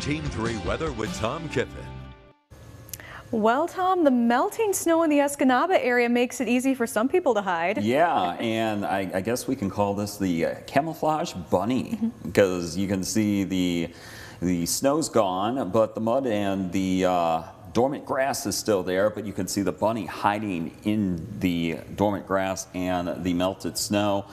Team 3 weather with Tom Kiffin. Well, Tom, the melting snow in the Escanaba area makes it easy for some people to hide. Yeah, and I guess we can call this the camouflage bunny, because you can see the snow's gone, but the mud and the dormant grass is still there, but you can see the bunny hiding in the dormant grass and the melted snow.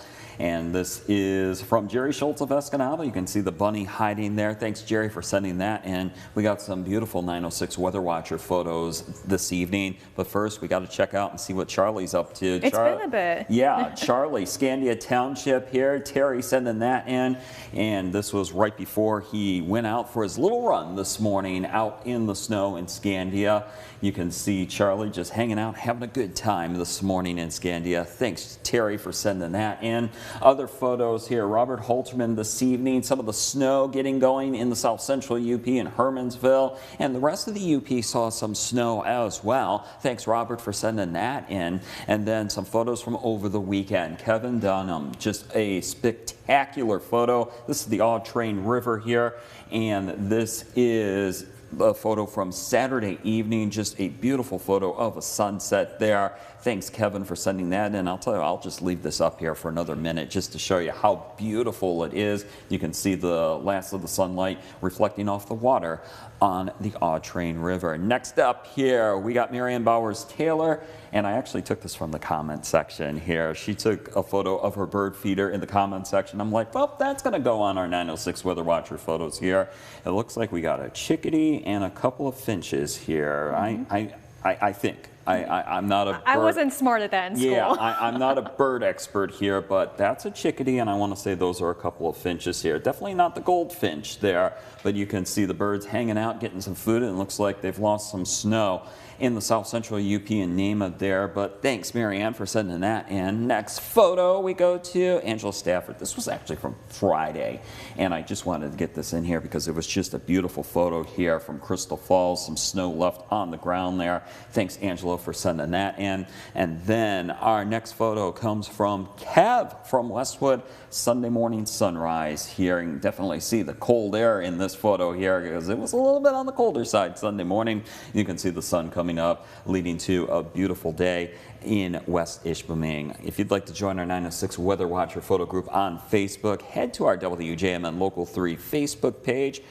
And this is from Jerry Schultz of Escanaba. You can see the bunny hiding there. Thanks, Jerry, for sending that in. We got some beautiful 906 Weather Watcher photos this evening. But first, we got to check out and see what Charlie's up to. It's been a bit. Yeah, Charlie, Scandia Township here. Terry sending that in. And this was right before he went out for his little run this morning out in the snow in Scandia. You can see Charlie just hanging out, having a good time this morning in Scandia. Thanks, Terry, for sending that in. Other photos here, Robert Holterman this evening, some of the snow getting going in the south central UP in Hermansville, and the rest of the UP saw some snow as well. Thanks, Robert, for sending that in. And then some photos from over the weekend. Kevin Dunham, just a spectacular photo. This is the Autrain River here, and this is a photo from Saturday evening, just a beautiful photo of a sunset there. Thanks, Kevin, for sending that in. I'll tell you, I'll just leave this up here for another minute just to show you how beautiful it is. You can see the last of the sunlight reflecting off the water on the Autrain River. Next up here, we got Marianne Bowers-Taylor, and I actually took this from the comment section here. She took a photo of her bird feeder in the comment section. I'm like, well, that's going to go on our 906 Weather Watcher photos here. It looks like we got a chickadee and a couple of finches here. I think. I'm not a bird. I wasn't smart at that in school. Yeah, I'm not a bird expert here, but that's a chickadee, and I want to say those are a couple of finches here. Definitely not the goldfinch there, but you can see the birds hanging out, getting some food, and it looks like they've lost some snow in the south central UP and Nema there. But thanks, Marianne, for sending that in. Next photo we go to Angela Stafford. This was actually from Friday, and I just wanted to get this in here because it was just a beautiful photo here from Crystal Falls. Some snow left on the ground there. Thanks, Angela, for sending that in. And then our next photo comes from Kev from Westwood. Sunday morning sunrise here. You can definitely see the cold air in this photo here because it was a little bit on the colder side Sunday morning. You can see the sun coming up, leading to a beautiful day in West Ishpeming. If you'd like to join our 906 Weather Watcher photo group on Facebook, head to our WJMN Local 3 Facebook page.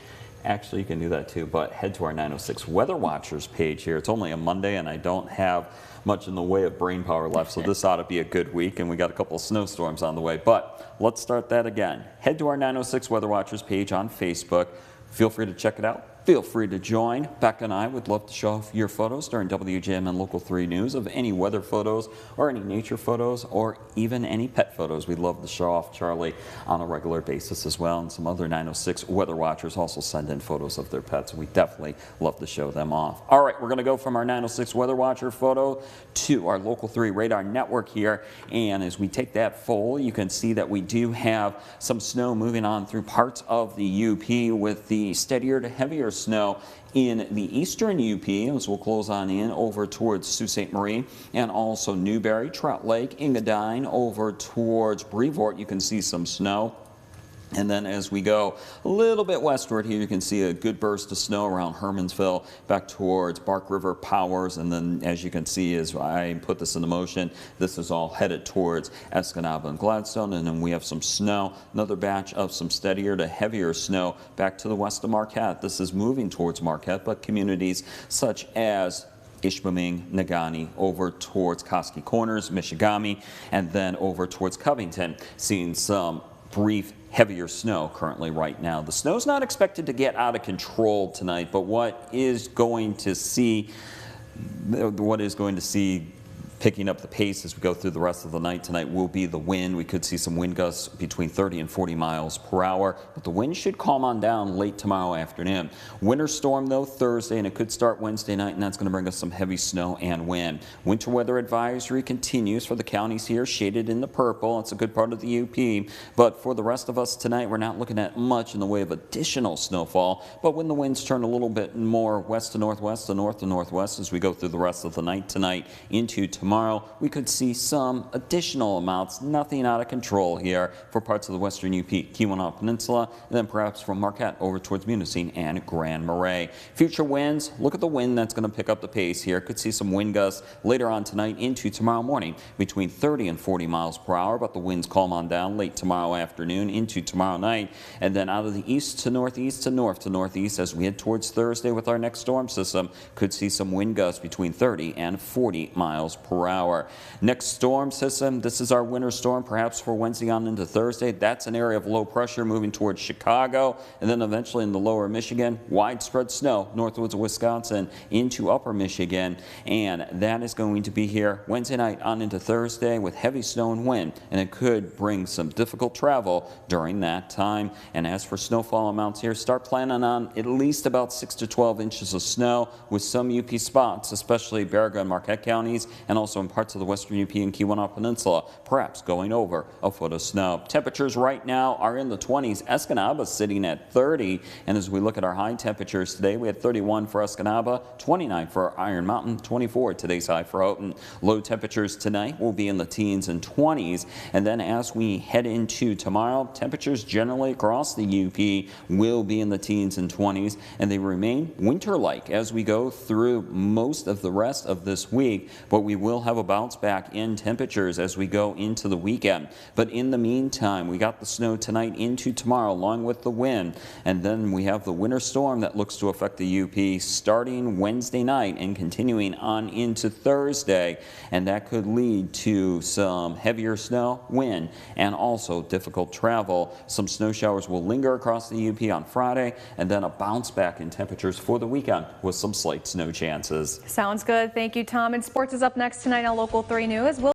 Actually, you can do that too, but head to our 906 Weather Watchers page here. It's only a Monday, and I don't have much in the way of brain power left, so this ought to be a good week, and we got a couple of snowstorms on the way. But let's start that again. Head to our 906 Weather Watchers page on Facebook. Feel free to check it out. Feel free to join. Becca and I would love to show off your photos during WJMN Local 3 News of any weather photos or any nature photos or even any pet photos. We'd love to show off Charlie on a regular basis as well. And some other 906 Weather Watchers also send in photos of their pets. We definitely love to show them off. All right, we're going to go from our 906 Weather Watcher photo to our Local 3 radar network here. And as we take that full, you can see that we do have some snow moving on through parts of the UP with the steadier to heavier snow in the eastern UP as we'll close on in over towards Sault Ste. Marie and also Newberry, Trout Lake, Engadine over towards Brevoort. You can see some snow. And then as we go a little bit westward here, you can see a good burst of snow around Hermansville back towards Bark River, Powers. And then as you can see as I put this into motion, this is all headed towards Escanaba and Gladstone. And then we have some snow, another batch of some steadier to heavier snow back to the west of Marquette. This is moving towards Marquette, but communities such as Ishpeming, Negaunee, over towards Koski Corners, Michigami, and then over towards Covington, seeing some brief heavier snow currently right now. The snow's not expected to get out of control tonight, but what is going to see picking up the pace as we go through the rest of the night tonight will be the wind. We could see some wind gusts between 30 and 40 miles per hour, but the wind should calm on down late tomorrow afternoon. Winter storm though Thursday, and it could start Wednesday night, and that's going to bring us some heavy snow and wind. Winter weather advisory continues for the counties here, shaded in the purple. It's a good part of the UP, but for the rest of us tonight, we're not looking at much in the way of additional snowfall, but when the winds turn a little bit more west to northwest, to north to northwest as we go through the rest of the night tonight into tomorrow, tomorrow, we could see some additional amounts, nothing out of control here for parts of the western UP, Keweenaw Peninsula, and then perhaps from Marquette over towards Munising and Grand Marais. Future winds, look at the wind that's going to pick up the pace here. Could see some wind gusts later on tonight into tomorrow morning between 30 and 40 miles per hour, but the winds calm on down late tomorrow afternoon into tomorrow night, and then out of the east to northeast to north to northeast as we head towards Thursday with our next storm system. Could see some wind gusts between 30 and 40 miles per hour. Next storm system, this is our winter storm, perhaps for Wednesday on into Thursday. That's an area of low pressure moving towards Chicago, and then eventually in the lower Michigan, widespread snow northwards of Wisconsin into upper Michigan, and that is going to be here Wednesday night on into Thursday with heavy snow and wind, and it could bring some difficult travel during that time. And as for snowfall amounts here, start planning on at least about 6 to 12 inches of snow with some UP spots, especially Baraga and Marquette counties, and also in parts of the western UP and Keweenaw Peninsula, perhaps going over a foot of snow. Temperatures right now are in the 20s. Escanaba sitting at 30, and as we look at our high temperatures today, we had 31 for Escanaba, 29 for Iron Mountain, 24 today's high for Houghton. Low temperatures tonight will be in the teens and 20s, and then as we head into tomorrow, temperatures generally across the UP will be in the teens and 20s, and they remain winter-like as we go through most of the rest of this week, but we will have a bounce back in temperatures as we go into the weekend. But in the meantime, we got the snow tonight into tomorrow along with the wind, and then we have the winter storm that looks to affect the UP starting Wednesday night and continuing on into Thursday, and that could lead to some heavier snow, wind, and also difficult travel. Some snow showers will linger across the UP on Friday, and then a bounce back in temperatures for the weekend with some slight snow chances. Sounds good. Thank you, Tom. And sports is up next tonight on Local 3 News.